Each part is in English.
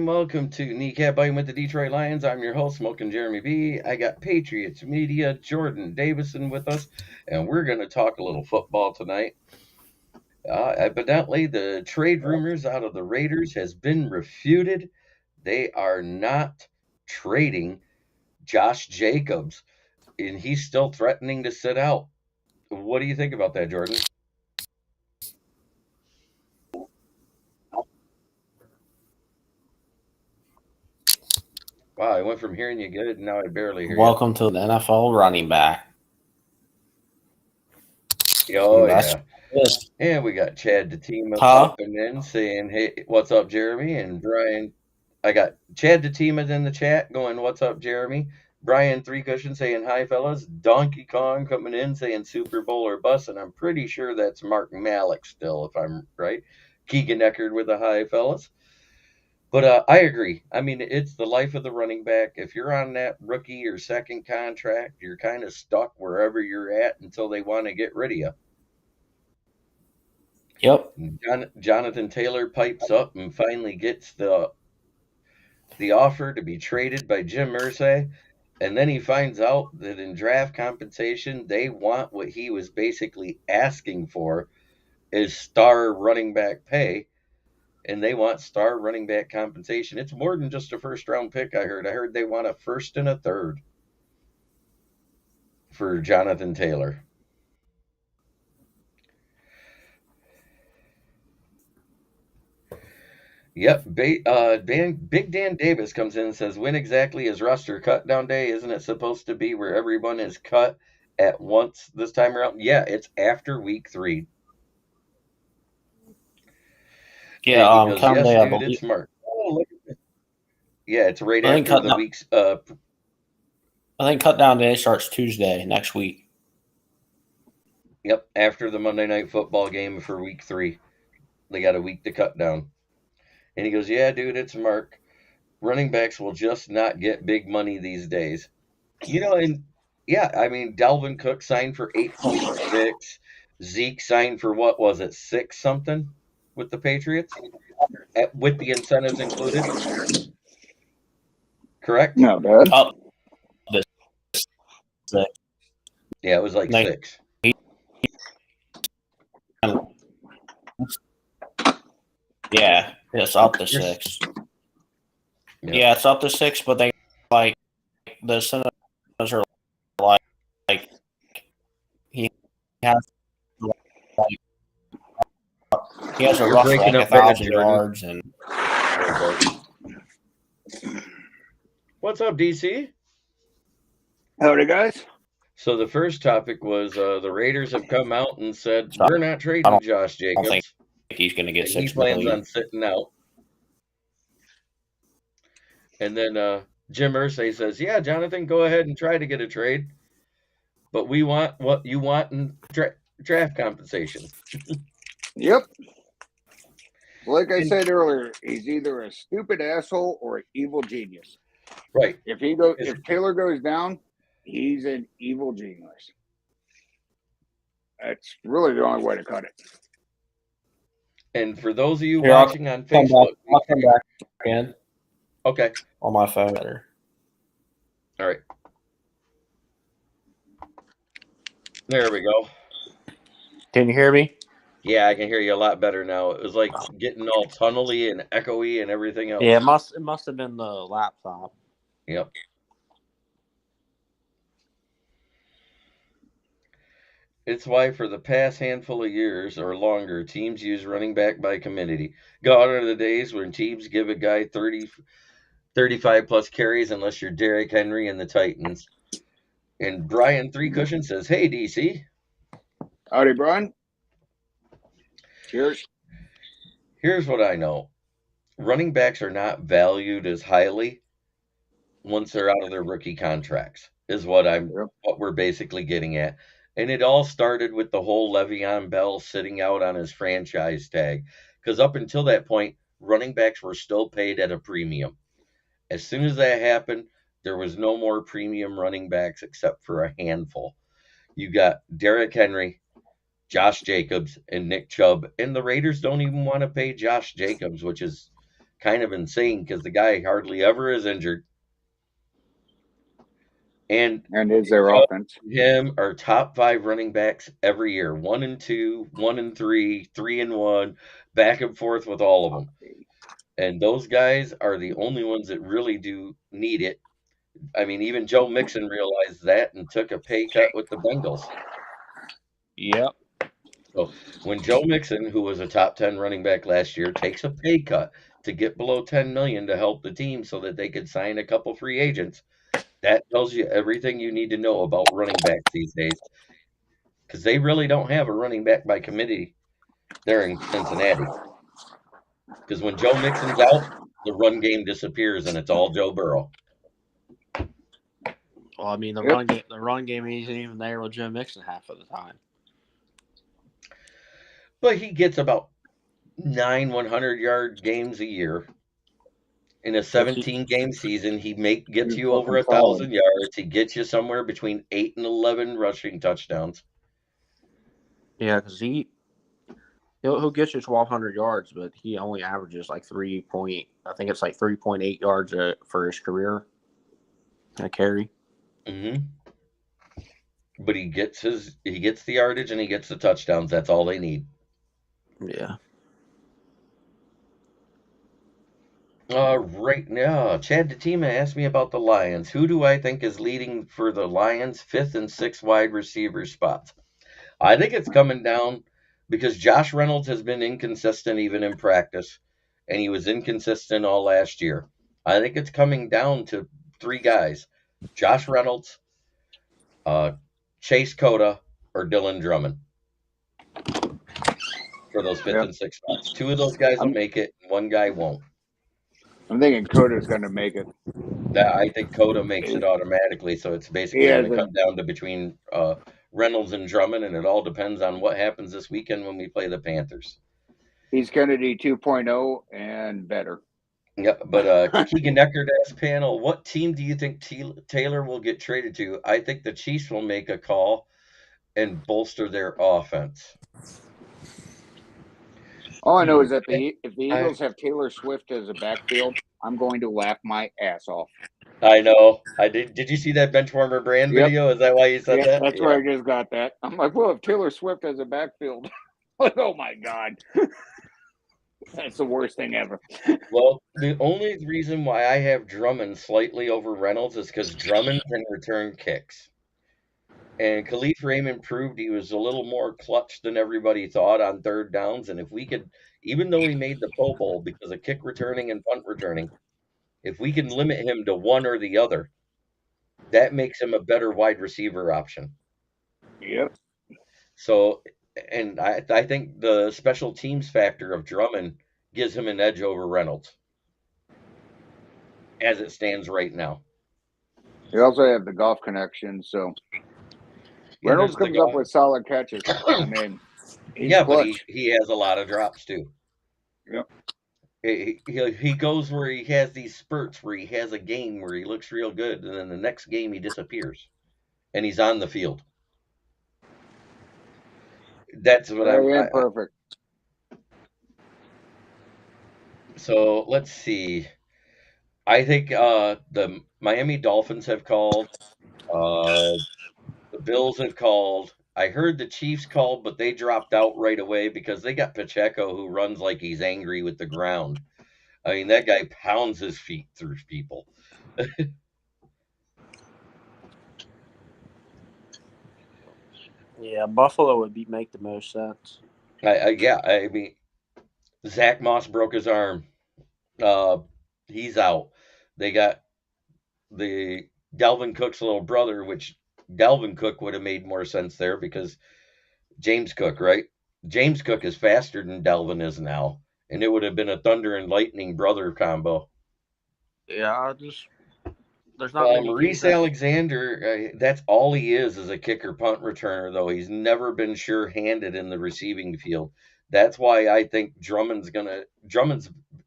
and welcome to Kneecap Biting with the Detroit Lions. I'm your host, Smoking Jeremy B. I got Patriots Media, Jordan Davison with us, and we're going to talk a little football tonight. Evidently, the trade rumors out of the Raiders has been refuted. They are not trading Josh Jacobs, and he's still threatening to sit out. What do you think about that, Jordan? Wow, I went from hearing you good, and now I barely hear Welcome to the NFL running back. you. Oh, yeah. And we got Chad Datima popping in saying, hey, what's up, Jeremy? And Brian, I got Chad Datima in the chat going, what's up, Jeremy? Brian Three Cushion saying, hi, fellas. Donkey Kong coming in saying Super Bowl or bust. And I'm pretty sure that's Mark Malik still, if I'm right. Keegan Eckerd with a hi, fellas. But I agree. I mean, it's the life of the running back. If you're on that rookie or second contract, you're kind of stuck wherever you're at until they want to get rid of you. Yep. Jonathan Taylor pipes up and finally gets the offer to be traded by Jim Irsay, and then he finds out that in draft compensation they want what he was basically asking for is star running back pay, and they want star running back compensation. It's more than just a first round pick. I heard they want a first and a third for Jonathan Taylor. Yep. Big Dan Davis comes in and says, when exactly is roster cut down day? Isn't it supposed to be where everyone is cut at once this time around? Yeah, it's after week 3. Yeah, goes, yes, day, dude, it's smart. Oh, look at this. Yeah, it's right after the week's. I think cut down day starts Tuesday next week. Yep, after the Monday Night Football game for week 3. They got a week to cut down. And he goes, yeah, dude, it's Mark. Running backs will just not get big money these days. And yeah, I mean, Dalvin Cook signed for 8.6. Zeke signed for what was it, 6 something with the Patriots, with the incentives included. Correct? Not bad. Yeah, it was like 6. Yeah, it's up to 6. Yeah, it's up to 6, but they the incentives are like he has a roughly 1,000 yards and. What's up, DC? Howdy, guys. So the first topic was the Raiders have come out and said we're not trading Josh Jacobs. I don't think he's going to get $6 million. He plans on sitting out. And then Jim Irsay says, yeah, Jonathan, go ahead and try to get a trade, but we want what you want in draft compensation. Yep. Like I said earlier, he's either a stupid asshole or an evil genius. Right. If Taylor goes down, he's an evil genius. That's really the only way to cut it. And for those of you watching on Facebook, I'll come back again. Okay. On my phone better. All right. There we go. Can you hear me? Yeah, I can hear you a lot better now. It was like getting all tunnely and echoey and everything else. Yeah, it must have been the laptop. Yep. It's why for the past handful of years or longer, teams use running back by committee. Gone are the days when teams give a guy 35 plus carries unless you're Derrick Henry and the Titans. And Brian Three Cushion says, hey, DC. Howdy, Brian. Cheers. Here's what I know. Running backs are not valued as highly once they're out of their rookie contracts, is what we're basically getting at. And it all started with the whole Le'Veon Bell sitting out on his franchise tag. Because up until that point, running backs were still paid at a premium. As soon as that happened, there was no more premium running backs except for a handful. You got Derrick Henry, Josh Jacobs, and Nick Chubb. And the Raiders don't even want to pay Josh Jacobs, which is kind of insane because the guy hardly ever is injured. And is their offense. Him are top 5 running backs every year. 1 and 2, 1 and 3, 3 and 1, back and forth with all of them. And those guys are the only ones that really do need it. I mean, even Joe Mixon realized that and took a pay cut with the Bengals. Yep. So when Joe Mixon, who was a top 10 running back last year, takes a pay cut to get below 10 million to help the team so that they could sign a couple free agents, that tells you everything you need to know about running backs these days. Because they really don't have a running back by committee there in Cincinnati. Because when Joe Mixon's out, the run game disappears and it's all Joe Burrow. Well, I mean, the run game isn't even there with Joe Mixon half of the time. But he gets about 9 100-yard games a year. In a 17-game season, he gets you over 1,000 yards. He gets you somewhere between 8 and 11 rushing touchdowns. Yeah, because he'll get you 1,200 yards, but he only averages like 3.8 yards for his career. A carry. Mm-hmm. But he gets the yardage and he gets the touchdowns. That's all they need. Yeah. Right now, Chad Datima asked me about the Lions. Who do I think is leading for the Lions' 5th and 6th wide receiver spots? I think it's coming down because Josh Reynolds has been inconsistent even in practice, and he was inconsistent all last year. I think it's coming down to 3 guys: Josh Reynolds, Chase Cota, or Dylan Drummond for those 5th and 6th spots. 2 of those guys will make it, and 1 guy won't. I'm thinking Coda's going to make it. I think Cota makes it automatically, so it's basically going to come down to between Reynolds and Drummond, and it all depends on what happens this weekend when we play the Panthers. He's Kennedy 2.0 and better. Yep, but Keegan Eckert asked panel, what team do you think Taylor will get traded to? I think the Chiefs will make a call and bolster their offense. All I know is that if the Eagles have Taylor Swift as a backfield, I'm going to laugh my ass off. I know. I did. Did you see that Benchwarmer Brand video? Is that why you said that? That's where I just got that. I'm like, well, if Taylor Swift has a backfield, like, oh my God. That's the worst thing ever. Well, the only reason why I have Drummond slightly over Reynolds is because Drummond can return kicks. And Khalif Raymond proved he was a little more clutch than everybody thought on 3rd downs. And if we could, even though he made the Pro Bowl because of kick returning and punt returning, if we can limit him to one or the other, that makes him a better wide receiver option. Yep. So, and I think the special teams factor of Drummond gives him an edge over Reynolds as it stands right now. You also have the golf connection, so Reynolds comes up with solid catches. I mean, he's clutch. But he has a lot of drops too. Yep. He goes where he has these spurts where he has a game where he looks real good, and then the next game he disappears, and he's on the field. That's what perfect. So let's see. I think the Miami Dolphins have called. The Bills have called. I heard the Chiefs called, but they dropped out right away because they got Pacheco, who runs like he's angry with the ground. I mean, that guy pounds his feet through people. Yeah, Buffalo would make the most sense. I mean, Zach Moss broke his arm. He's out. They got the Dalvin Cook's little brother, which Dalvin Cook would have made more sense there because James Cook, right? James Cook is faster than Dalvin is now, and it would have been a thunder and lightning brother combo. Yeah, there's not many. Maurice Alexander, that's all he is a kicker punt returner, though. He's never been sure-handed in the receiving field. That's why I think Drummond's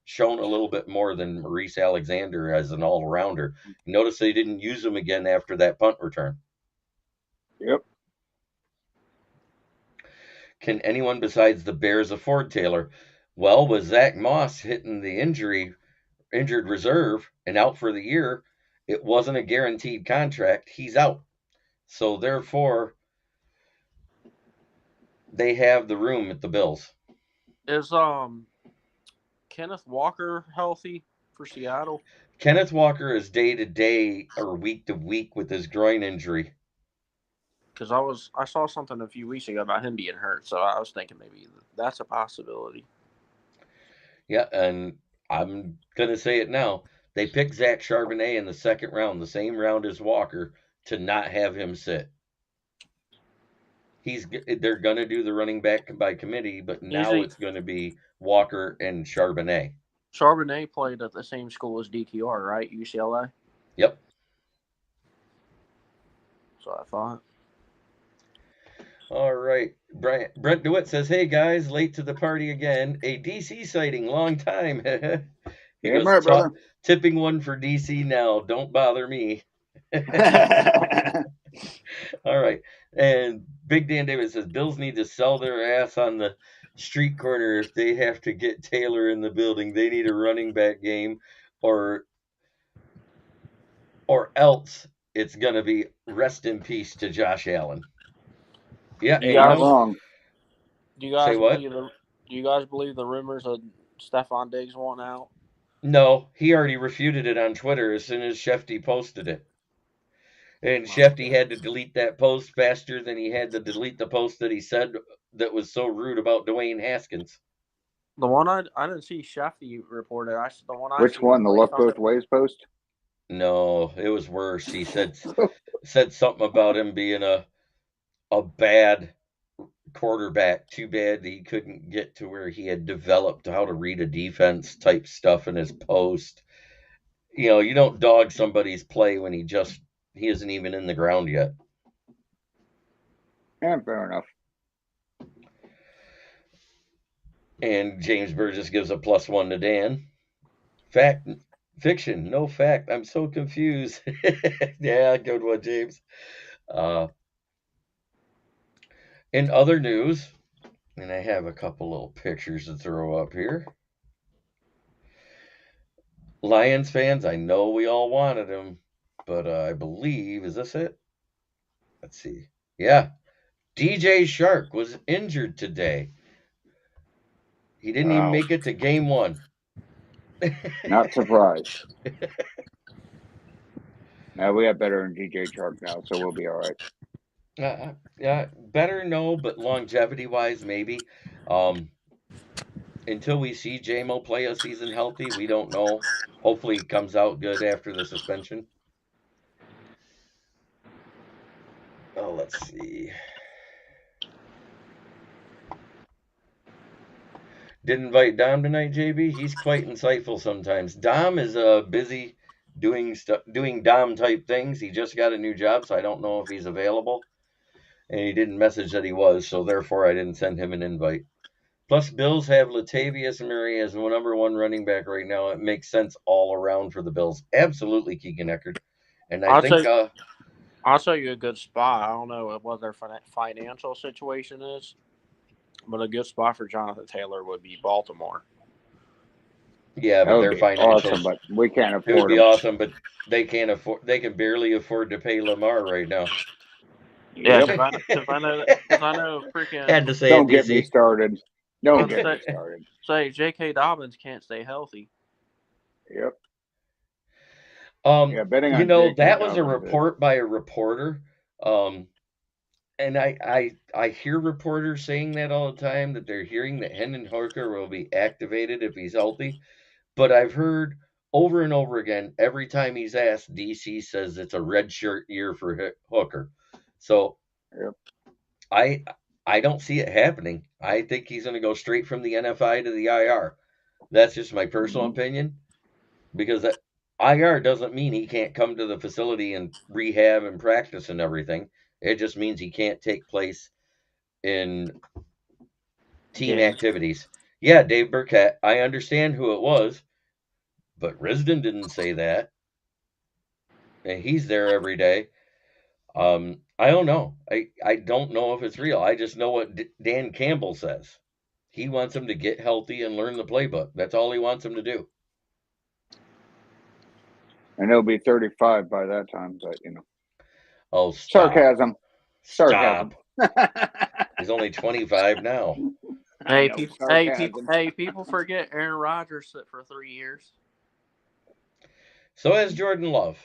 shown a little bit more than Maurice Alexander as an all-rounder. Notice they didn't use him again after that punt return. Yep. Can anyone besides the Bears afford Taylor? Well, with Zach Moss hitting the injury, injured reserve and out for the year, it wasn't a guaranteed contract. He's out. So therefore, they have the room at the Bills. Is Kenneth Walker healthy for Seattle? Kenneth Walker is day to day or week to week with his groin injury. Because I saw something a few weeks ago about him being hurt, so I was thinking maybe that's a possibility. Yeah, and I'm gonna say it now. They picked Zach Charbonnet in the second round, the same round as Walker, to not have him sit. They're gonna do the running back by committee, but now it's gonna be Walker and Charbonnet. Charbonnet played at the same school as DTR, right? UCLA. Yep. So I thought. All right. Brent DeWitt says, "Hey guys, late to the party again. A DC sighting, long time." He goes, right, brother. Tipping one for DC now. Don't bother me. All right. And Big Dan Davis says, Bills need to sell their ass on the street corner if they have to get Taylor in the building. They need a running back game, or else it's going to be rest in peace to Josh Allen. Yeah, you guys, wrong. Do you guys believe the rumors of Stephon Diggs won out? No, he already refuted it on Twitter as soon as Shefty posted it. And Shefty had to delete that post faster than he had to delete the post that he said that was so rude about Dwayne Haskins. The one I didn't see Shefty reported. Which one? The look both ways post? No, it was worse. He said something about him being a bad quarterback. Too bad he couldn't get to where he had developed how to read a defense type stuff in his post. You know, you don't dog somebody's play when he isn't even in the ground yet. Yeah, fair enough. And James Burgess gives a +1 to Dan. Fiction, no fact. I'm so confused. Yeah, good one, James. In other news, and I have a couple little pictures to throw up here. Lions fans, I know we all wanted him, but I believe, is this it? Let's see. Yeah. DJ Shark was injured today. He didn't even make it to game 1. Not surprised. Now we have better than DJ Shark now, so we'll be all right. Yeah, better no, but longevity-wise, maybe. Until we see J-Mo play a season healthy, we don't know. Hopefully he comes out good after the suspension. Oh, let's see. Didn't invite Dom tonight, JB. He's quite insightful sometimes. Dom is busy doing Dom type things. He just got a new job, so I don't know if he's available. And he didn't message that he was, so therefore I didn't send him an invite. Plus, Bills have Latavius Murray as the number 1 running back right now. It makes sense all around for the Bills. Absolutely, Keegan Eckert. And I'll tell you a good spot. I don't know what their financial situation is, but a good spot for Jonathan Taylor would be Baltimore. Yeah, but their financials, awesome, but we can't afford it would be awesome, but they can't afford. They can barely afford to pay Lamar right now. Yeah, because I know freaking. Had to say don't it, get DC. Me started. Don't get me started. Say J.K. Dobbins can't stay healthy. Yep. Betting on that was a report by a reporter. And I hear reporters saying that all the time, that they're hearing that Hendon Hooker will be activated if he's healthy. But I've heard over and over again, every time he's asked, DC says it's a redshirt year for Hooker. So I don't see it happening. I think he's going to go straight from the NFI to the IR. That's just my personal opinion, because that IR doesn't mean he can't come to the facility and rehab and practice and everything. It just means he can't take place in team activities. Yeah, Dave Burkett, I understand who it was, but Risden didn't say that. And he's there every day. I don't know. I don't know if it's real. I just know what Dan Campbell says. He wants him to get healthy and learn the playbook. That's all he wants him to do. And he'll be 35 by that time, but Oh, stop. Sarcasm. Stop. He's only 25 now. Hey, people forget Aaron Rodgers sit for 3 years. So has Jordan Love.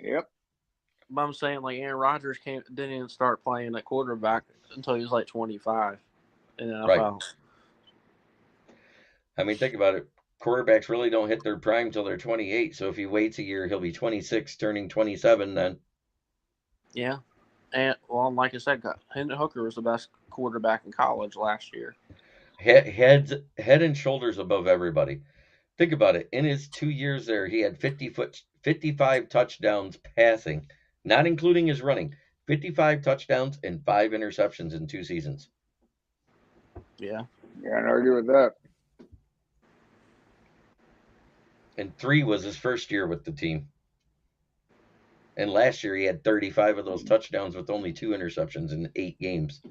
Yep. But I'm saying, like, Aaron Rodgers didn't even start playing at quarterback until he was like 25 in the NFL. Right. I mean, think about it. Quarterbacks really don't hit their prime till they're 28. So if he waits a year, he'll be 26, turning 27 then. Yeah. And, well, like I said, Hendon Hooker was the best quarterback in college last year. Head and shoulders above everybody. Think about it. In his 2 years there, he had 55 touchdowns passing, not including his running. 55 touchdowns and 5 interceptions in 2 seasons. Yeah. Can't argue with that. And 3 was his first year with the team. And last year he had 35 of those touchdowns with only 2 interceptions in 8 games.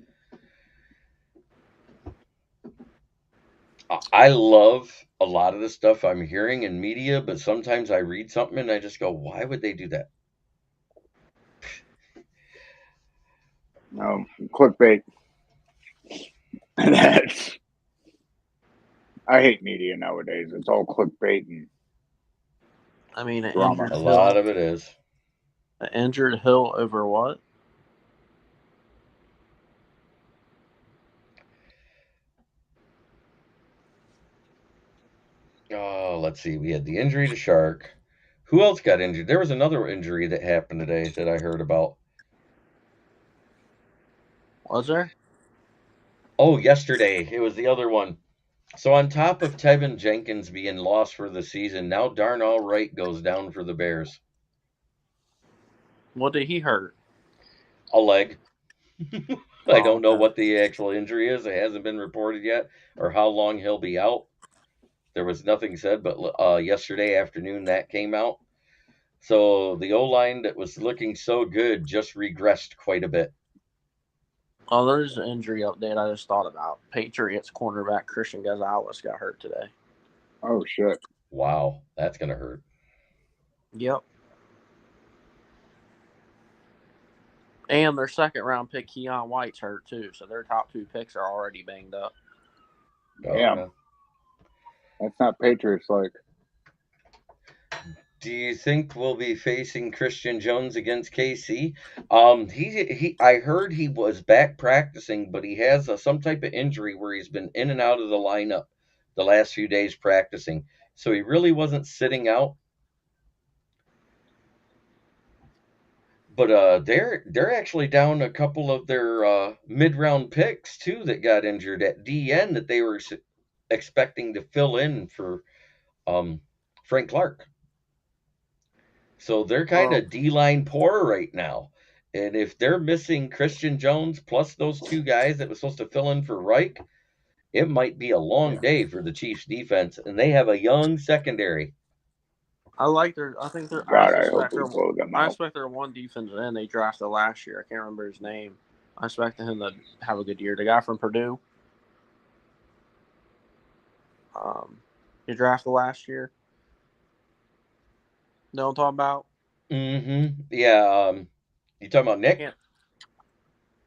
I love a lot of the stuff I'm hearing in media, but sometimes I read something and I just go, why would they do that? No, clickbait. I hate media nowadays. It's all clickbait and I mean, drama. A lot of it is. An injured Hill over what? Oh, let's see. We had the injury to Shark. Who else got injured? There was another injury that happened today that I heard about. Was there? Oh, yesterday. It was the other one. So on top of Tevin Jenkins being lost for the season, now Darnell Wright goes down for the Bears. What did he hurt? A leg. I don't know what the actual injury is. It hasn't been reported yet or how long he'll be out. There was nothing said, but yesterday afternoon that came out. So the O-line that was looking so good just regressed quite a bit. Oh, there's an injury update I just thought about. Patriots cornerback Christian Gonzalez got hurt today. Oh, shit. Wow, that's going to hurt. Yep. And their second-round pick, Keon White's hurt, too. So their top 2 picks are already banged up. Damn. Okay. That's not Patriots-like. Do you think we'll be facing Christian Jones against KC? I heard he was back practicing, but he has some type of injury where he's been in and out of the lineup the last few days practicing. So he really wasn't sitting out. But they're actually down a couple of their mid-round picks too that got injured at DN that they were expecting to fill in for Frank Clark. So they're kind of D-line poor right now. And if they're missing Christian Jones plus those 2 guys that was supposed to fill in for Reich, it might be a long day for the Chiefs defense. And they have a young secondary. I expect their one defense end they drafted last year. I can't remember his name. I expect him to have a good year. The guy from Purdue. He drafted last year. Know what I'm talking about? Mm-hmm. Yeah. You talking about Nick?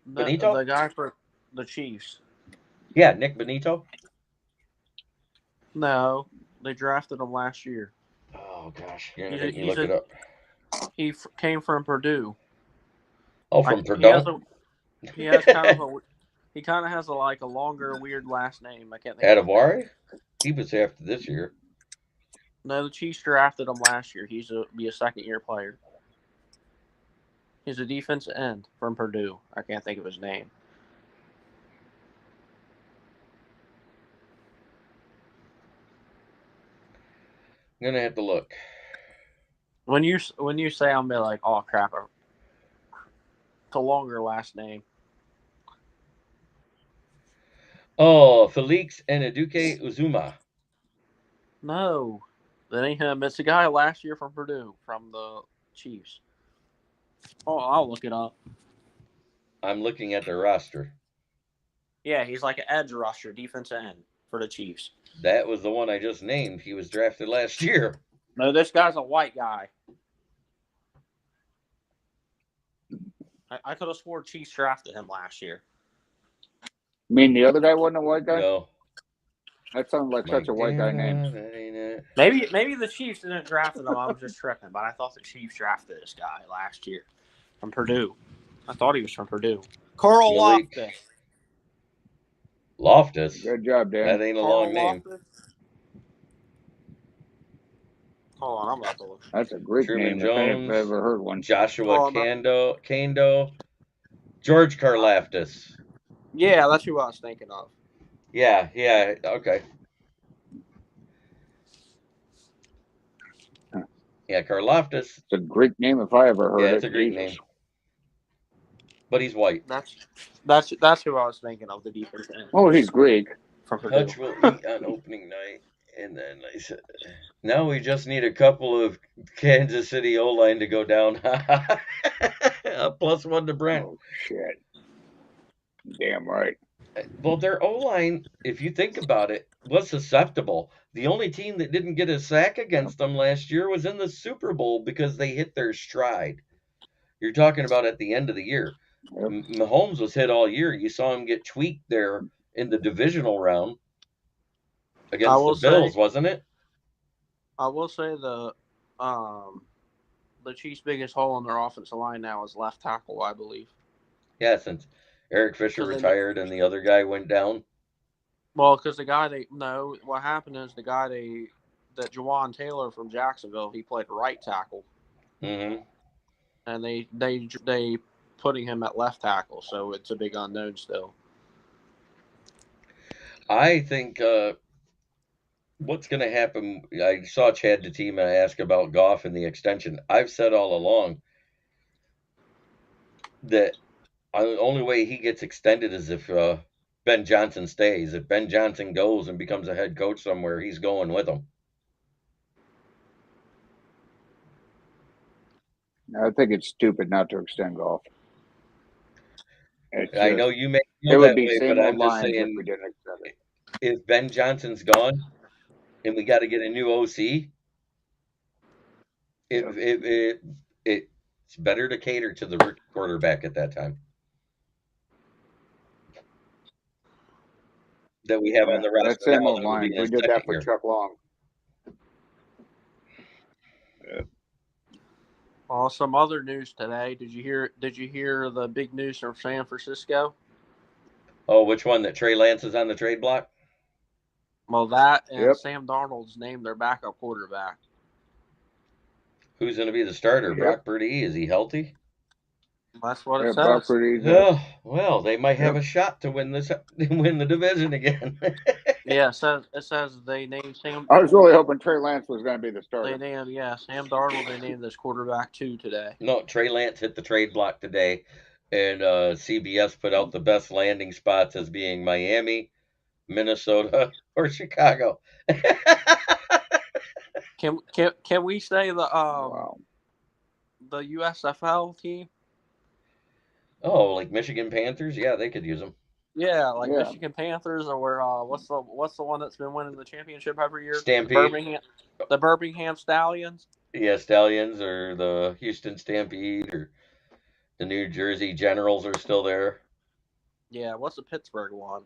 Benito? The guy for the Chiefs. Yeah, Nick Benito? No, they drafted him last year. Oh, gosh. You're going to make me look it up. He came from Purdue. Oh, from Purdue? He kind of has a longer, weird last name. I can't think of Adewari? He was after this year. No, the Chiefs drafted him last year. He's be a second-year player. He's a defensive end from Purdue. I can't think of his name. I'm gonna have to look. When you say, I'm be like, oh crap, it's a longer last name. Oh, Felix Eneduke Uzuma. No, that ain't him. It's a guy last year from Purdue, from the Chiefs. Oh, I'll look it up. I'm looking at their roster. Yeah, he's like an edge rusher, defensive end for the Chiefs. That was the one I just named. He was drafted last year. No, this guy's a white guy. I could have swore Chiefs drafted him last year. You mean the other guy wasn't a white guy? No. That sounds like such a white guy name. Maybe the Chiefs didn't draft him. I'm just tripping, but I thought the Chiefs drafted this guy last year from Purdue. I thought he was from Purdue. Carl Loftus. Loftus? Good job, Dan. That ain't a long name. Hold on, I'm about to look. That's a great Truman name Jones, if I've ever heard one. Joshua Kando, George Karlaftis. Yeah, that's who I was thinking of. Yeah, okay. Yeah, Karlaftis. It's a Greek name if I ever heard it. Yeah, it's a Greek name. But he's white. That's who I was thinking of, the defense end. Oh, he's Greek. Hutch will eat on opening night. And then I said, now we just need a couple of Kansas City O-line to go down. +1 to Brent. Oh, shit. Damn right. Well, their O-line, if you think about it, was susceptible. The only team that didn't get a sack against them last year was in the Super Bowl because they hit their stride. You're talking about at the end of the year. Yep. Mahomes was hit all year. You saw him get tweaked there in the divisional round against the Bills, wasn't it? I will say the Chiefs' biggest hole in their offensive line now is left tackle, I believe. Yeah, since Eric Fisher retired and the other guy went down. Well, because what happened is that Jawan Taylor from Jacksonville, he played right tackle. Mm-hmm. And they putting him at left tackle, so it's a big unknown still. I think what's going to happen, I saw Chad DeTima ask about Goff and the extension. I've said all along that the only way he gets extended is if Ben Johnson stays. If Ben Johnson goes and becomes a head coach somewhere, he's going with him. I think it's stupid not to extend Goff. I know you may feel that way, but I'm just saying, if we didn't extend it. If Ben Johnson's gone and we got to get a new OC, it's better to cater to the rookie quarterback at that time that we have on the roster. That's same old line. We did that for Chuck Long. Yeah. Well, some other news today. Did you hear the big news from San Francisco? Oh, which one? That Trey Lance is on the trade block? Well, that and Sam Darnold's named their backup quarterback. Who's going to be the starter? Yep. Brock Purdy? Is he healthy? That's what it says. Oh, well, they might have a shot to win the division again. Yeah, it says they named Sam. I was really hoping Trey Lance was going to be the starter. They named Sam Darnold. They named this quarterback 2 today. No, Trey Lance hit the trade block today, and CBS put out the best landing spots as being Miami, Minnesota, or Chicago. Can we say the USFL team? Oh, like Michigan Panthers? Yeah, they could use them. Yeah, Michigan Panthers, or what's the one that's been winning the championship every year? Stampede. The Birmingham Stallions. Yeah, Stallions, or the Houston Stampede, or the New Jersey Generals are still there. Yeah, what's the Pittsburgh one?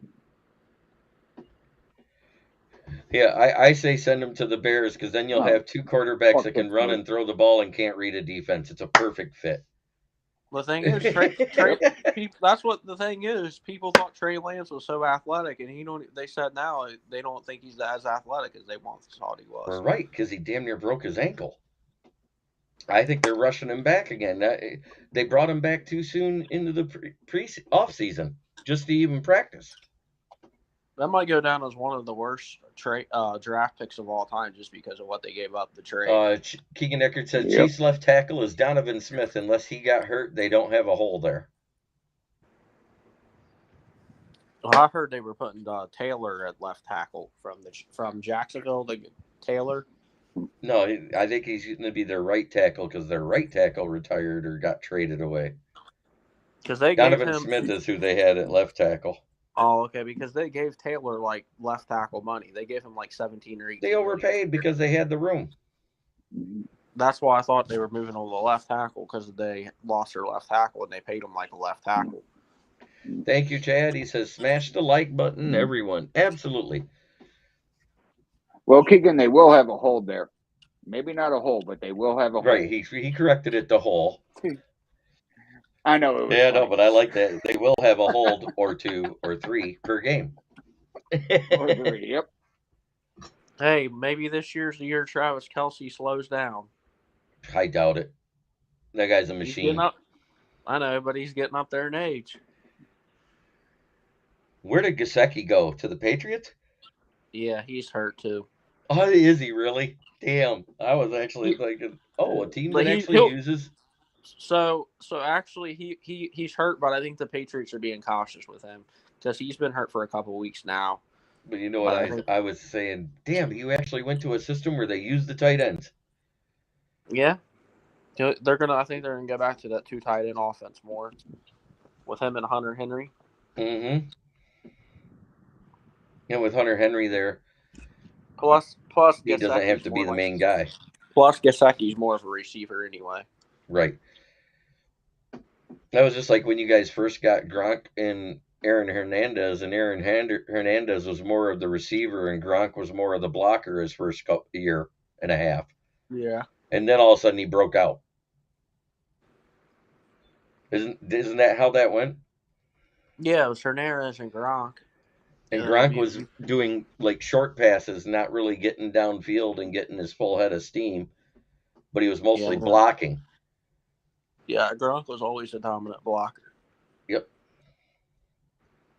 Yeah, I say send them to the Bears, because then you'll have 2 quarterbacks that can run and throw the ball and can't read a defense. It's a perfect fit. The thing is, that's what the thing is. People thought Trey Lance was so athletic, and they said now they don't think he's as athletic as they once thought he was. Well, right, because he damn near broke his ankle. I think they're rushing him back again. They brought him back too soon into the off season just to even practice. That might go down as one of the worst draft picks of all time, just because of what they gave up the trade. Keegan Eckert said Chiefs left tackle is Donovan Smith. Unless he got hurt, they don't have a hole there. Well, I heard they were putting Taylor at left tackle from Jacksonville. Taylor. No, I think he's going to be their right tackle, because their right tackle retired or got traded away. Because Donovan Smith is who they had at left tackle. Oh, okay, because they gave Taylor left tackle money. They gave him 17 or 18. They overpaid because they had the room. That's why I thought they were moving on the left tackle, because they lost their left tackle and they paid him like a left tackle. Thank you, Chad. He says, smash the like button, everyone. Absolutely. Well, Keegan, they will have a hold there. Maybe not a hole, but they will have a hole. Right. He corrected it to hole. I know it was Yeah, funny. no, but I like that. They will have a hold or 2 or 3 per game. Or 3, yep. Hey, maybe this year's the year Travis Kelce slows down. I doubt it. That guy's a machine. I know, but he's getting up there in age. Where did Gesicki go? To the Patriots? Yeah, he's hurt too. Oh, is he really? Damn. I was actually thinking, a team that actually uses. So actually he's hurt, but I think the Patriots are being cautious with him because he's been hurt for a couple weeks now. But you know what I was saying? Damn, you actually went to a system where they use the tight ends. Yeah. I think they're gonna go back to that 2 tight end offense more with him and Hunter Henry. Mm-hmm. Yeah, with Hunter Henry there. Plus he doesn't have to be the main guy. Plus Gesicki's more of a receiver anyway. Right. That was just like when you guys first got Gronk and Aaron Hernandez, and Aaron Hernandez was more of the receiver and Gronk was more of the blocker his first year and a half. Yeah. And then all of a sudden he broke out. Isn't that how that went? Yeah, it was Hernandez and Gronk. And Gronk was doing like short passes, not really getting downfield and getting his full head of steam, but he was mostly blocking. Yeah, Gronk was always a dominant blocker. Yep.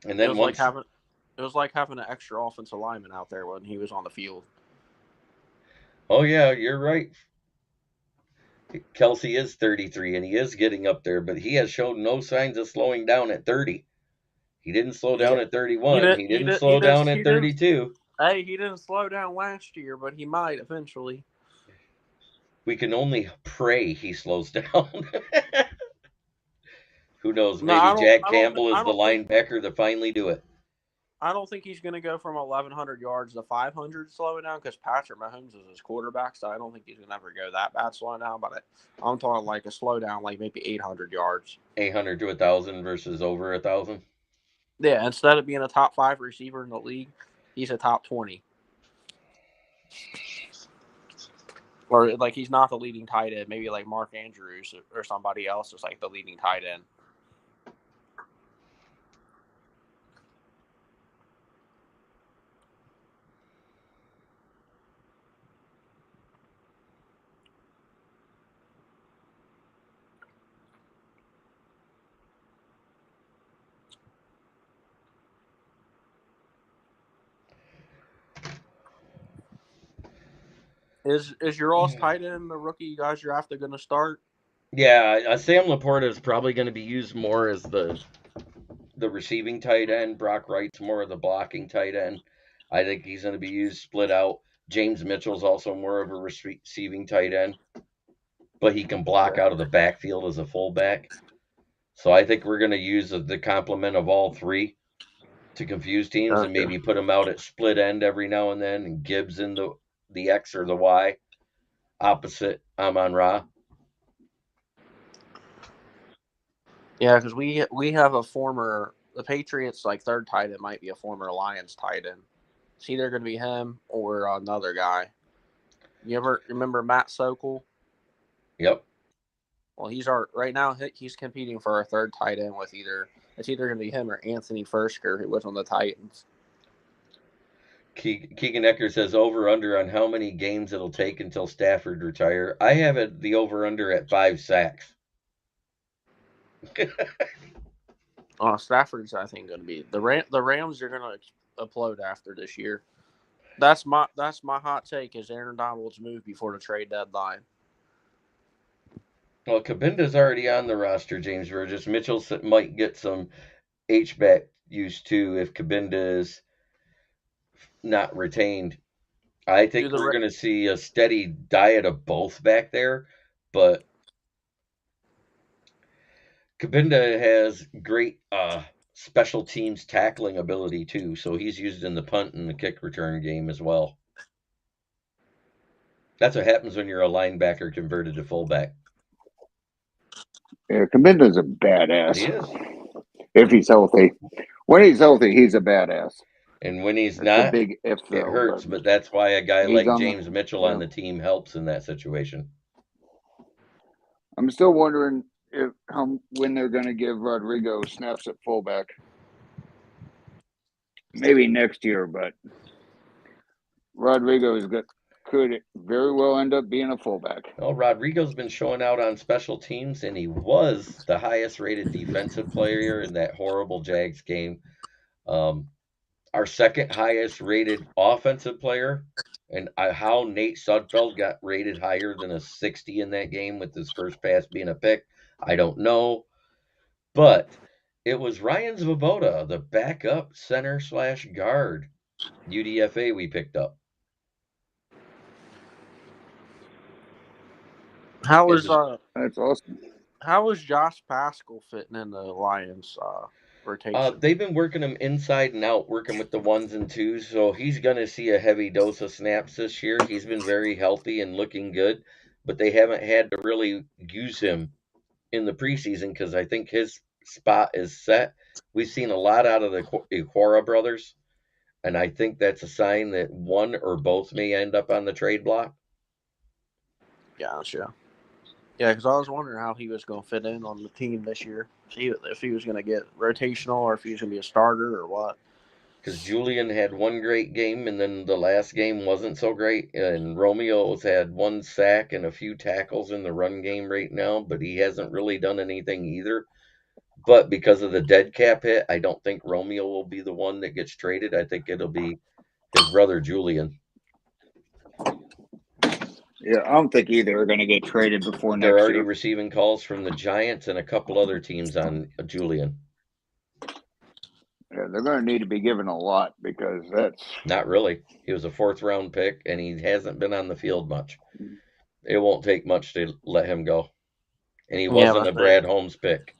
And then it was like having an extra offensive lineman out there when he was on the field. Oh yeah, you're right. Kelce is 33 and he is getting up there, but he has shown no signs of slowing down at 30. He didn't slow down at 31. He didn't slow down at 32. Hey, he didn't slow down last year, but he might eventually. We can only pray he slows down. Who knows? Maybe Jack Campbell is the linebacker to finally do it. I don't think he's going to go from 1,100 yards to 500 slowing down because Patrick Mahomes is his quarterback, so I don't think he's going to ever go that bad slowing down. But I'm talking like a slowdown, like maybe 800 yards. 800 to 1,000 versus over 1,000? Yeah, instead of being a top 5 receiver in the league, he's a top 20. Or like he's not the leading tight end, maybe like Mark Andrews or somebody else is like the leading tight end. Is your all tight end the rookie you guys are after going to start? Yeah, Sam Laporta is probably going to be used more as the receiving tight end. Brock Wright's more of the blocking tight end. I think he's going to be used split out. James Mitchell's also more of a receiving tight end, but he can block out of the backfield as a fullback. So I think we're going to use the complement of all three to confuse teams and maybe put them out at split end every now and then, and Gibbs in the X or the Y opposite Amon-Ra. Yeah, because we have the Patriots like third tight end might be a former Lions tight end. It's either going to be him or another guy. You ever remember Matt Sokol? Yep. Well, right now he's competing for our third tight end with it's either going to be him or Anthony Fersker, who was on the Titans. Keegan Ecker says over-under on how many games it'll take until Stafford retire. I have the over-under at 5 sacks. Stafford's, I think, going to be the Rams are going to upload after this year. That's my hot take is Aaron Donald's move before the trade deadline. Well, Cabinda's already on the roster, James Burgess. Mitchell might get some H-back use too if Cabinda is not retained. I think we're going to see a steady diet of both back there, but Cabinda has great special teams tackling ability too, so he's used in the punt and the kick return game as well. That's what happens when you're a linebacker converted to fullback. Yeah, Kminga's a badass. He is. If he's healthy. When he's healthy, he's a badass. And when he's not, big if, though, it hurts. But that's why a guy like James Mitchell on the team helps in that situation. I'm still wondering when they're going to give Rodrigo snaps at fullback. Maybe next year, but Rodrigo could very well end up being a fullback. Well, Rodrigo's been showing out on special teams, and he was the highest rated defensive player in that horrible Jags game. Our second highest rated offensive player, and how Nate Sudfeld got rated higher than a 60 in that game with his first pass being a pick, I don't know. But it was Ryan Svoboda, the backup center/guard UDFA we picked up. That's awesome. How is Josh Pascal fitting in the Lions rotation? They've been working him inside and out, working with the ones and twos, so he's going to see a heavy dose of snaps this year. He's been very healthy and looking good, but they haven't had to really use him in the preseason because I think his spot is set. We've seen a lot out of the Iquara brothers, and I think that's a sign that one or both may end up on the trade block. Gotcha. Yeah, because I was wondering how he was going to fit in on the team this year. If he was going to get rotational or if he was going to be a starter or what. Because Julian had one great game, and then the last game wasn't so great. And Romeo's had one sack and a few tackles in the run game right now, but he hasn't really done anything either. But because of the dead cap hit, I don't think Romeo will be the one that gets traded. I think it'll be his brother Julian. Yeah, I don't think either are going to get traded before next year. They're already receiving calls from the Giants and a couple other teams on Julian. Yeah, they're going to need to be given a lot because that's... Not really. He was a 4th-round pick, and he hasn't been on the field much. It won't take much to let him go. And he wasn't a Brad Holmes pick.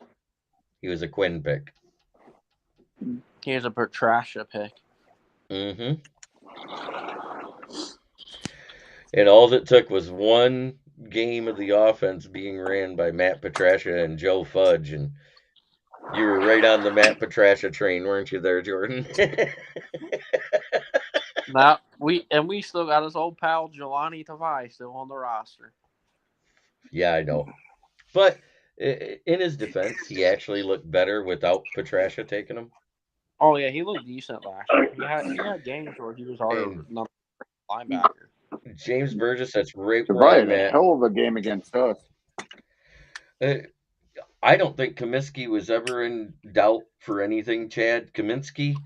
He was a Quinn pick. He was a Petrasha pick. Mm-hmm. And all it took was one game of the offense being ran by Matt Petrasha and Joe Fudge, and you were right on the Matt Petrasha train, weren't you there, Jordan? Now we still got his old pal Jelani Tavai still on the roster. Yeah, I know. But in his defense, he actually looked better without Petrasha taking him. Oh yeah, he looked decent last year. He had games where he was our number linebacker. James Burgess, that's right where I'm at. A hell of a game against us. I don't think Kaminsky was ever in doubt for anything, Chad. Kaminsky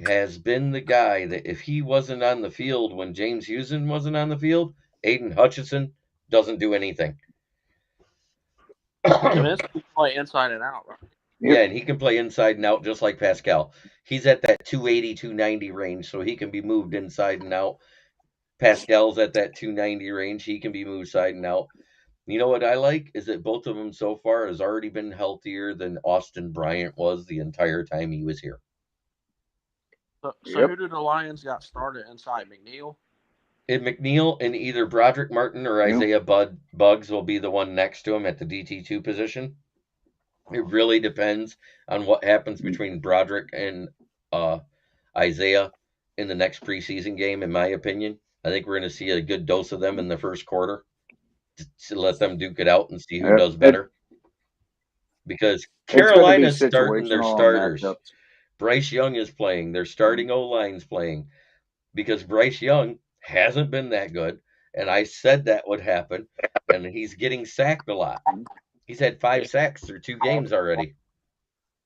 has been the guy that if he wasn't on the field when James Houston wasn't on the field, Aiden Hutchinson doesn't do anything. Kaminsky can play inside and out, right? Yeah, and he can play inside and out just like Pascal. He's at that 280, 290 range, so he can be moved inside and out. Pascal's at that 290 range. He can be moved side and out. You know what I like is that both of them so far has already been healthier than Austin Bryant was the entire time he was here. So who did the Lions got started inside? McNeil? McNeil and either Broderick Martin or Isaiah Buggs will be the one next to him at the DT2 position. It really depends on what happens between Broderick and Isaiah in the next preseason game, in my opinion. I think we're going to see a good dose of them in the first quarter to let them duke it out and see who does better. Because Carolina's starting their starters. Bryce Young is playing. Their starting O-line's playing. Because Bryce Young hasn't been that good, and I said that would happen, and he's getting sacked a lot. He's had 5 sacks through 2 games already.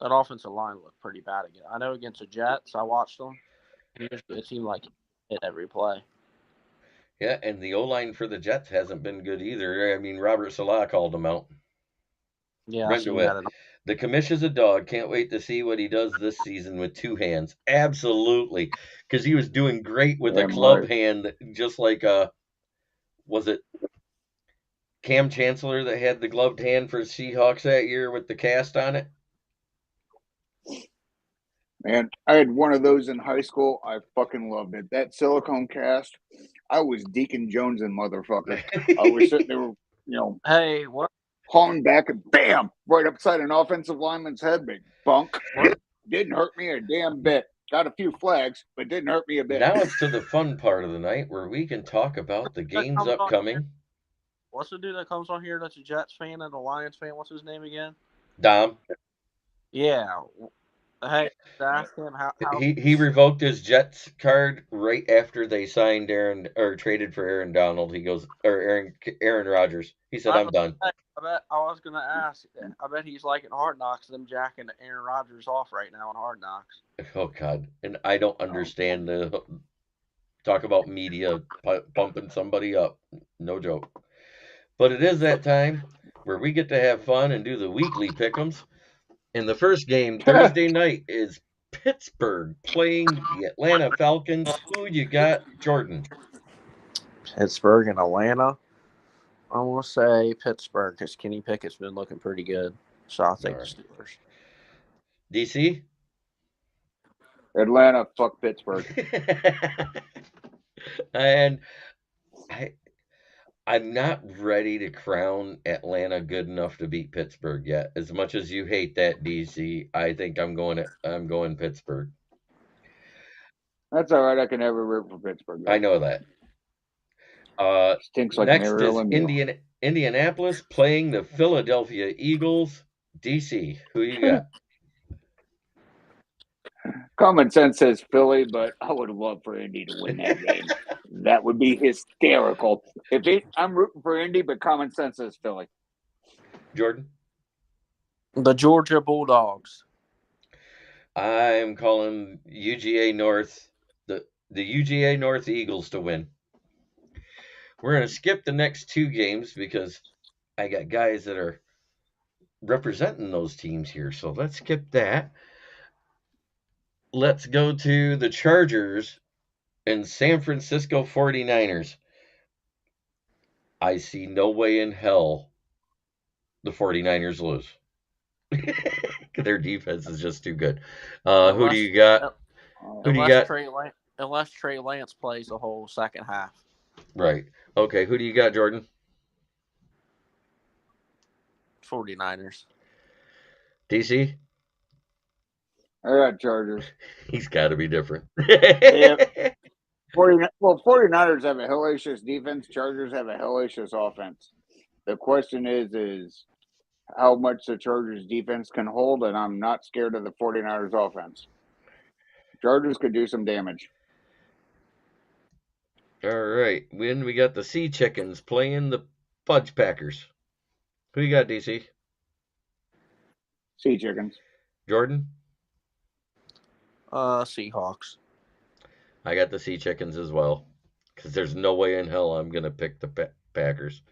That offensive line looked pretty bad again. I know against the Jets, I watched them. It seemed like he hit every play. Yeah, and the O-line for the Jets hasn't been good either. I mean, Robert Salah called him out. Yeah, the commish is a dog. Can't wait to see what he does this season with 2 hands. Absolutely. Because he was doing great with a club hand, just like, was it Cam Chancellor that had the gloved hand for the Seahawks that year with the cast on it? Man, I had one of those in high school. I fucking loved it. That silicone cast I was Deacon Jones and motherfuckers. I was sitting there, Hey, what? hauling back and bam, right upside an offensive lineman's head, big bunk. Didn't hurt me a damn bit. Got a few flags, but didn't hurt me a bit. Now it's to the fun part of the night where we can talk about the games upcoming. What's the dude that comes on here that's a Jets fan and a Lions fan? What's his name again? Dom. Yeah. Hey, ask him how he revoked his Jets card right after they signed traded for Aaron Donald. He goes, or Aaron Rodgers. He said, "I'm done." I was gonna ask. I bet he's like in Hard Knocks, them jacking Aaron Rodgers off right now in Hard Knocks. Oh God! And I don't understand the talk about media pumping somebody up. No joke. But it is that time where we get to have fun and do the weekly pick'ems. And the first game Thursday night is Pittsburgh playing the Atlanta Falcons. Who you got, Jordan? Pittsburgh and Atlanta. I want to say Pittsburgh because Kenny Pickett's been looking pretty good. So I'll take the Steelers. DC? Atlanta, fuck Pittsburgh. And I'm not ready to crown Atlanta good enough to beat Pittsburgh yet. As much as you hate that, DC, I think I'm going Pittsburgh. That's all right. I can never root for Pittsburgh. I know that. Stinks like next Muriel is Indianapolis playing the Philadelphia Eagles. DC, who you got? Common sense says Philly, but I would love for Indy to win that game. That would be hysterical. I'm rooting for Indy, but common sense says Philly. Jordan? The Georgia Bulldogs. I'm calling UGA North, the UGA North Eagles to win. We're going to skip the next two games because I got guys that are representing those teams here. So let's skip that. Let's go to the Chargers and San Francisco 49ers. I see no way in hell the 49ers lose. Their defense is just too good. Who do you got? Unless Trey Lance plays the whole second half. Right. Okay, who do you got, Jordan? 49ers. DC? I got Chargers. He's got to be different. Yep. 49ers have a hellacious defense. Chargers have a hellacious offense. The question is how much the Chargers defense can hold, and I'm not scared of the 49ers offense. Chargers could do some damage. All right. When we got the Sea Chickens playing the Fudge Packers. Who you got, DC? Sea Chickens. Jordan? Seahawks. I got the Sea Chickens as well. Because there's no way in hell I'm going to pick the Packers.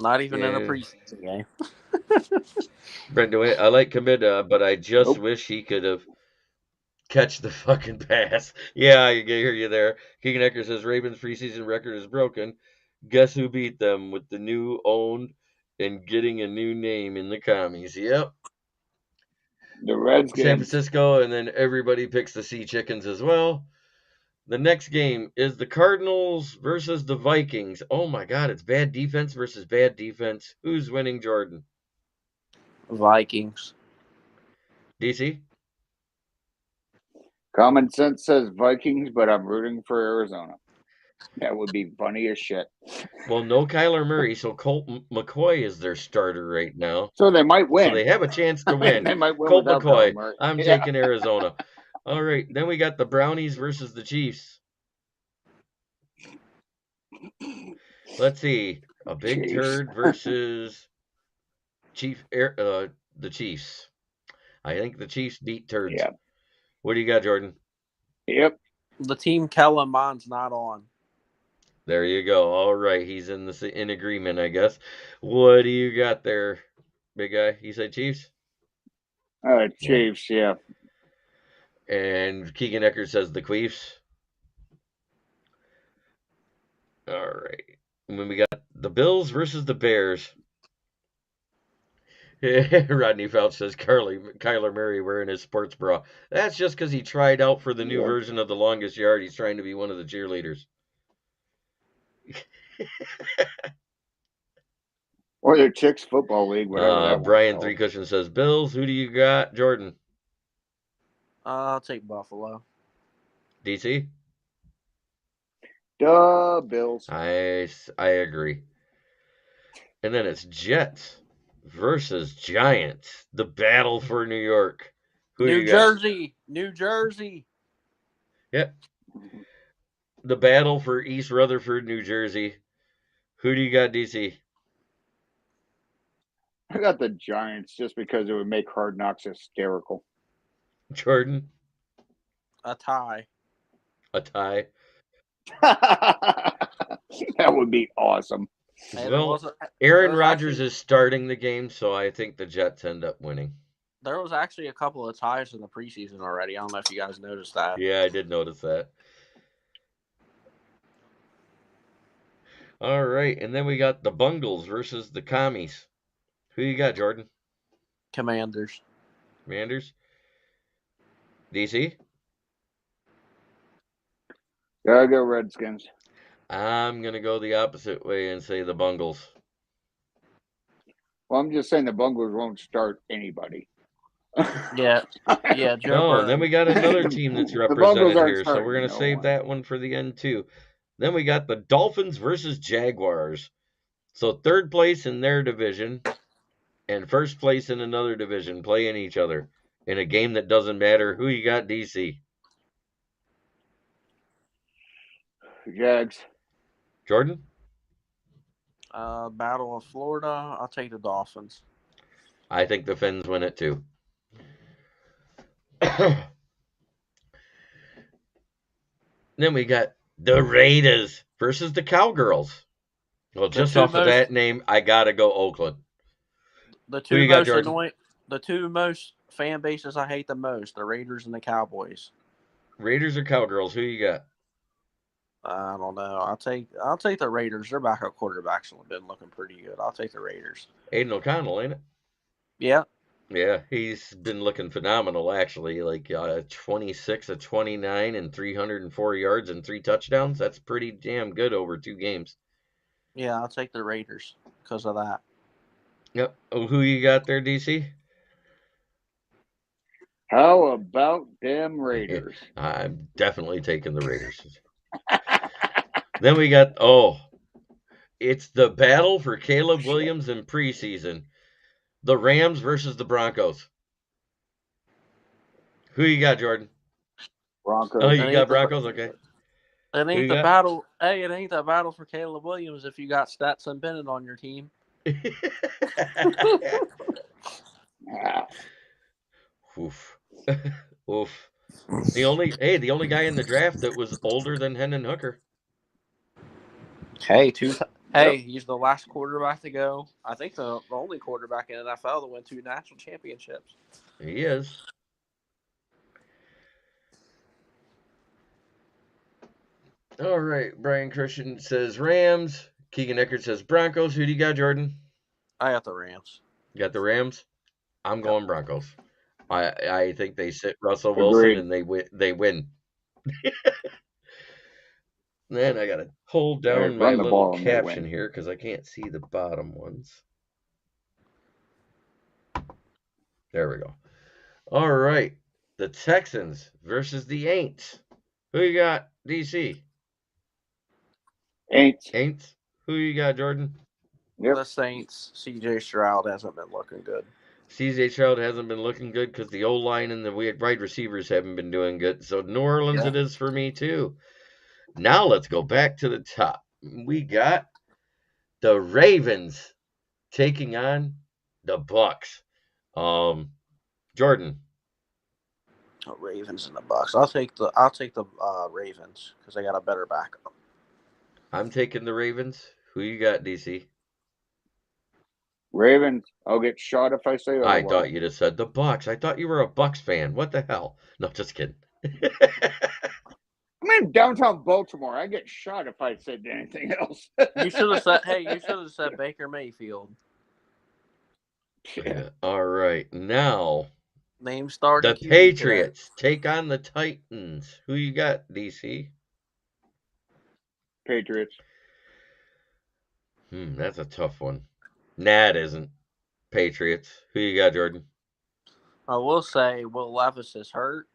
Not even in a preseason game. Brendan, I like Kamida, but I just wish he could have catch the fucking pass. Yeah, I hear you there. Keegan Ecker says Ravens preseason record is broken. Guess who beat them with the new owned and getting a new name in the commies? Yep. The Redskins. San Francisco, and then everybody picks the Sea Chickens as well. The next game is the Cardinals versus the Vikings. Oh my God, it's bad defense versus bad defense. Who's winning, Jordan? Vikings. DC? Common sense says Vikings, but I'm rooting for Arizona. That would be funny as shit. Well, no Kyler Murray, so Colt McCoy is their starter right now. So they might win. So they have a chance to win. They might win. Colt McCoy. I'm taking Arizona. All right, then we got the Brownies versus the Chiefs. Let's see. A big turd versus the Chiefs. I think the Chiefs beat turds. Yep. What do you got, Jordan? Yep. The team Kellen Mond's not on. There you go. All right, he's in agreement, I guess. What do you got there, big guy? You said Chiefs? Chiefs, yeah. And Keegan Eckert says the Queefs. All right. And then we got the Bills versus the Bears. Rodney Felch says Kyler Murray wearing his sports bra. That's just because he tried out for the new version of The Longest Yard. He's trying to be one of the cheerleaders. Or the Chicks Football League, whatever that Brian Three Cushion says, Bills, who do you got? Jordan? I'll take Buffalo. DC? Duh, Bills. I agree. And then it's Jets versus Giants. The battle for New York. Who New you got? Jersey. New Jersey. Yep. The battle for East Rutherford, New Jersey. Who do you got, DC? I got the Giants just because it would make Hard Knocks hysterical. Jordan? A tie. A tie? That would be awesome. Well, Aaron Rodgers is starting the game, so I think the Jets end up winning. There was actually a couple of ties in the preseason already. I don't know if you guys noticed that. Yeah, I did notice that. All right, and then we got the Bungles versus the Commies. Who you got, Jordan? Commanders. Commanders? DC? Gotta go Redskins. I'm going to go the opposite way and say the Bungles. Well, I'm just saying the Bungles won't start anybody. Yeah. Joe No, then we got another team that's represented here, so we're going to save that one for the end, too. Then we got the Dolphins versus Jaguars. So third place in their division and first place in another division playing each other in a game that doesn't matter. Who you got, DC? Jags. Jordan? Battle of Florida. I'll take the Dolphins. I think the Fins win it, too. Then we got the Raiders versus the Cowgirls. Well, just off of that name, I gotta go Oakland. The two most fan bases I hate the most: the Raiders and the Cowboys. Raiders or Cowgirls? Who you got? I don't know. I'll take the Raiders. Their backup quarterbacks have been looking pretty good. I'll take the Raiders. Aiden O'Connell, ain't it? Yeah. Yeah, he's been looking phenomenal, actually. Like 26 of 29 and 304 yards and 3 touchdowns. That's pretty damn good over 2 games. Yeah, I'll take the Raiders because of that. Yep. Oh, who you got there, DC? How about them Raiders? I'm definitely taking the Raiders. Then we got, it's the battle for Caleb Williams in preseason. The Rams versus the Broncos. Who you got, Jordan? Broncos. Oh, you got Broncos? Okay. It ain't the battle. Hey, it ain't the battle for Caleb Williams if you got Stetson Bennett on your team. Oof. Oof. The only guy in the draft that was older than Hendon Hooker. Hey, he's the last quarterback to go. I think the only quarterback in the NFL to win 2 national championships. He is. All right. Brian Christian says Rams. Keegan Eckert says Broncos. Who do you got, Jordan? I got the Rams. You got the Rams? I'm going Broncos. I think they sit Russell Wilson and they win. Then I got to hold down my little caption here because I can't see the bottom ones. There we go. All right. The Texans versus the Aints. Who you got, DC? Aints. Who you got, Jordan? Yep. The Saints. CJ Stroud hasn't been looking good. CJ Stroud hasn't been looking good because the O-line and the wide receivers haven't been doing good. So New Orleans it is for me, too. Now let's go back to the top. We got the Ravens taking on the Bucks. Jordan. Ravens and the Bucks. I'll take the Ravens because they got a better backup. I'm taking the Ravens. Who you got, DC? Ravens. I'll get shot if I say otherwise. I thought you'd have said the Bucks. I thought you were a Bucks fan. What the hell? No, just kidding. I'm in downtown Baltimore. I get shot if I said anything else. You should have said Baker Mayfield. Yeah. All right. Now, Name starting the QB Patriots take on the Titans. Who you got, DC? Patriots. That's a tough one. Nah, it isn't. Patriots. Who you got, Jordan? I will say Will Levis is hurt.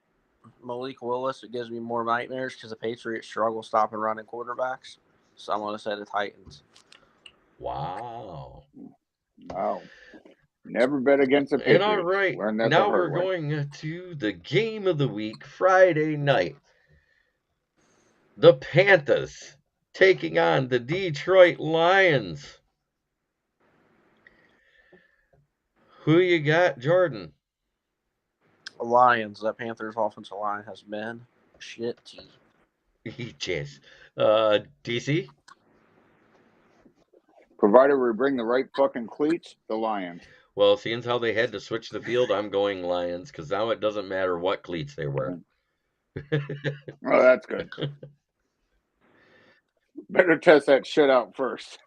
Malik Willis, it gives me more nightmares because the Patriots struggle stopping running quarterbacks. So I'm going to say the Titans. Wow. Never bet against the Patriots. And all right, Learn that now the we're hard way. going to the game of the week, Friday night. The Panthers taking on the Detroit Lions. Who you got, Jordan? Lions. That Panthers offensive line has been shitty. Yes. DC? Provided we bring the right fucking cleats, the Lions. Well, seeing how they had to switch the field, I'm going Lions, because now it doesn't matter what cleats they wear. Oh, that's good. Better test that shit out first.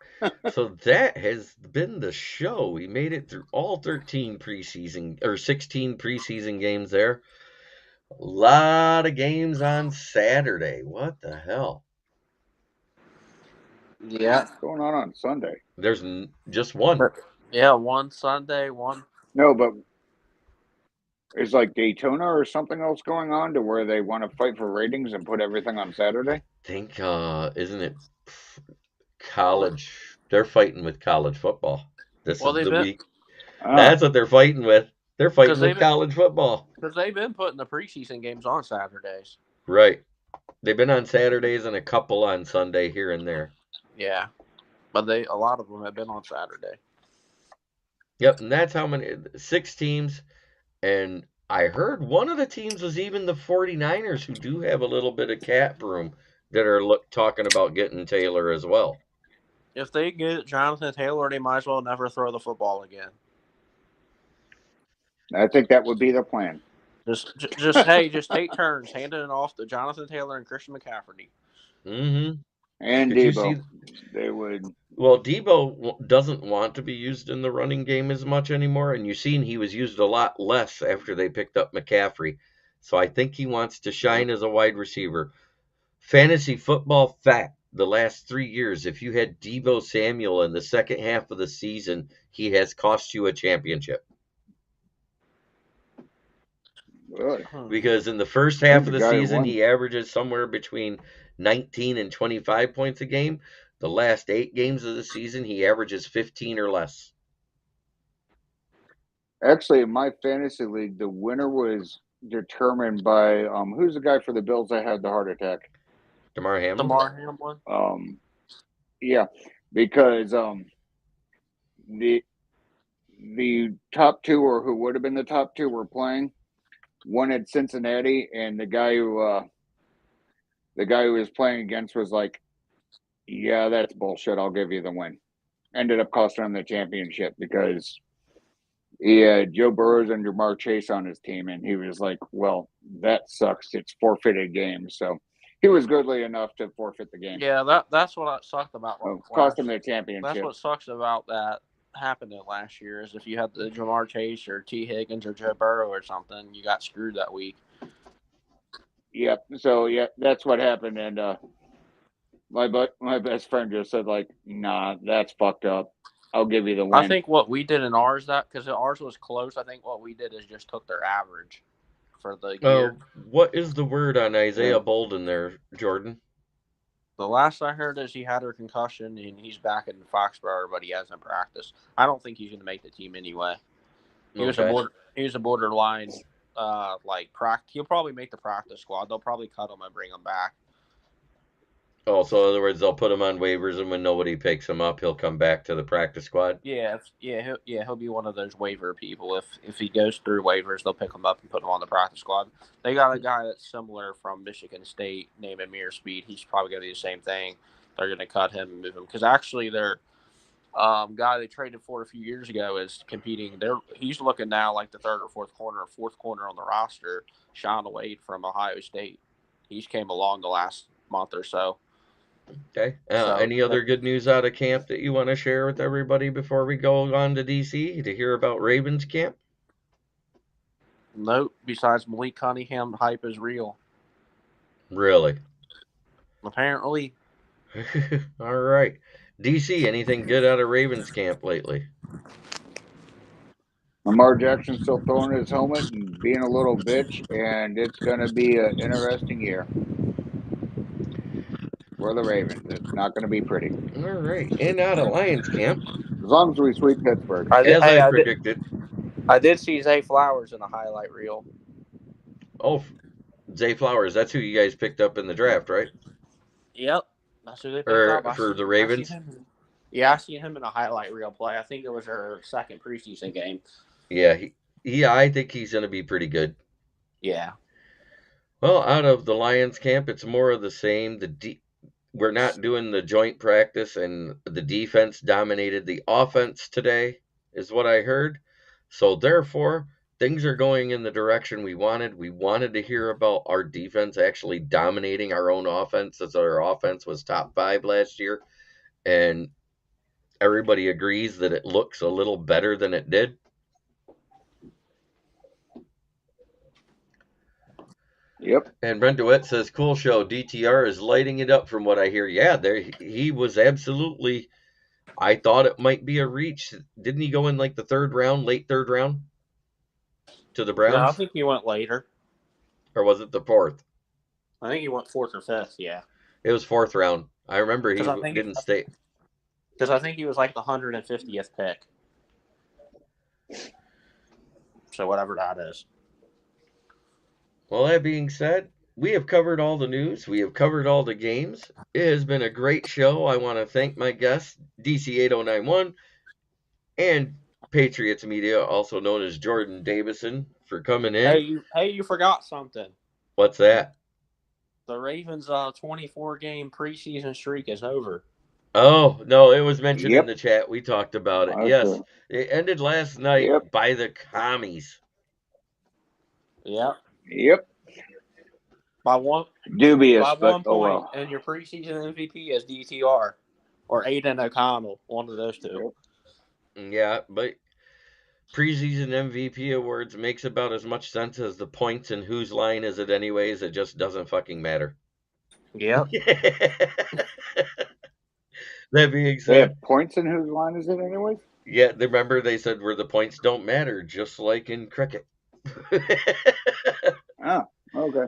So that has been the show. We made it through all 13 preseason, or 16 preseason games there. A lot of games on Saturday. What the hell? Yeah. What's going on Sunday? There's just one. Yeah, one Sunday, one. No, but is like Daytona or something else going on to where they want to fight for ratings and put everything on Saturday? I think, isn't it college? They're fighting with college football. This is the week. That's what they're fighting with. They're fighting with college football. Because they've been putting the preseason games on Saturdays. Right. They've been on Saturdays and a couple on Sunday here and there. Yeah. But a lot of them have been on Saturday. Yep, and that's how many, 6 teams. And I heard one of the teams was even the 49ers, who do have a little bit of cap room, that are talking about getting Taylor as well. If they get Jonathan Taylor, they might as well never throw the football again. I think that would be the plan. Just just take turns handing it off to Jonathan Taylor and Christian McCaffrey. Mm-hmm. And Debo. They would. Well, Debo doesn't want to be used in the running game as much anymore, and you've seen he was used a lot less after they picked up McCaffrey. So I think he wants to shine as a wide receiver. Fantasy football fact: the last 3 years, if you had Debo Samuel in the second half of the season, he has cost you a championship. Really? Because in the first half of the season, he averages somewhere between 19 and 25 points a game. The last 8 games of the season, he averages 15 or less. Actually, in my fantasy league, the winner was determined by who's the guy for the Bills that had the heart attack? Damar Hamlin. Damar Hamlin. Yeah, because the top 2, or who would have been the top 2, were playing. One at Cincinnati, and the guy who was playing against was like, "Yeah, that's bullshit. I'll give you the win." Ended up costing him the championship because he had Joe Burrows and Jamar Chase on his team, and he was like, "Well, that sucks. It's forfeited game." So he was goodly enough to forfeit the game. Yeah, that's what sucked about. Cost him the championship. That's what sucks about that happening last year, is if you had the Jamar Chase or T. Higgins or Joe Burrow or something, you got screwed that week. Yep. So yeah, that's what happened, and my best friend just said like, "Nah, that's fucked up. I'll give you the win." I think what we did in ours, because ours was close, I think what we did is just took their average for the year. What is the word on Isaiah Bolden there, Jordan? The last I heard is he had a concussion and he's back in Foxborough, but he hasn't practiced. I don't think he's going to make the team anyway. He was a borderline, he'll probably make the practice squad. They'll probably cut him and bring him back. Oh, so in other words, they'll put him on waivers, and when nobody picks him up, he'll come back to the practice squad? He'll be one of those waiver people. If he goes through waivers, they'll pick him up and put him on the practice squad. They got a guy that's similar from Michigan State named Amir Speed. He's probably going to do the same thing. They're going to cut him and move him. Because actually, their guy they traded for a few years ago is competing. He's looking now like the third or fourth corner on the roster, Sean Wade from Ohio State. He's came along the last month or so. Okay. Any other good news out of camp that you want to share with everybody before we go on to DC to hear about Ravens camp? Nope. Besides Malik Cunningham, hype is real. Really? Apparently. All right. DC, anything good out of Ravens camp lately? Lamar Jackson still throwing his helmet and being a little bitch, and it's going to be an interesting year for the Ravens. It's not going to be pretty. All right. And out of Lions camp. As long as we sweep Pittsburgh. As I predicted. I did see Zay Flowers in a highlight reel. Oh, Zay Flowers. That's who you guys picked up in the draft, right? Yep. That's who they picked up. For the Ravens? I seen him in a highlight reel play. I think it was their second preseason game. Yeah, I think he's going to be pretty good. Yeah. Well, out of the Lions camp, it's more of the same. We're not doing the joint practice, and the defense dominated the offense today, is what I heard. So therefore, things are going in the direction we wanted. We wanted to hear about our defense actually dominating our own offense, as our offense was top 5 last year. And everybody agrees that it looks a little better than it did. Yep. And Brent DeWitt says, cool show. DTR is lighting it up from what I hear. Yeah, he was absolutely. I thought it might be a reach. Didn't he go in like the late third round to the Browns? No, I think he went later. Or was it the 4th? I think he went 4th or 5th, yeah. It was 4th round. I remember he didn't stay. Because I think he was like the 150th pick. So whatever that is. Well, that being said, we have covered all the news. We have covered all the games. It has been a great show. I want to thank my guests, DC8091 and Patriots Media, also known as Jordan Davison, for coming in. Hey, you forgot something. What's that? The Ravens' 24-game preseason streak is over. Oh, no, it was mentioned in the chat. We talked about it. Okay. Yes, it ended last night by the commies. Yep. By one. Dubious. By 1 point, and your preseason MVP is DTR or Aiden O'Connell, one of those two. Yeah, but preseason MVP awards makes about as much sense as the points and whose line is it anyways. It just doesn't fucking matter. Yep. That being said, they have points in whose line is it anyways? Yeah, remember they said where the points don't matter, just like in cricket. Oh, okay.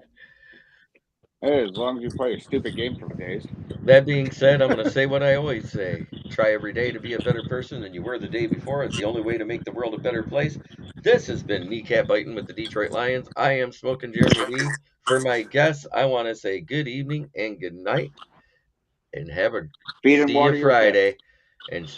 Hey, as long as you play a stupid game for days. That being said, I'm going to say what I always say. Try every day to be a better person than you were the day before. It's the only way to make the world a better place. This has been Kneecap Biting with the Detroit Lions. I am Smoking Jeremy D. For my guests, I want to say good evening and good night. And have a see you Friday. And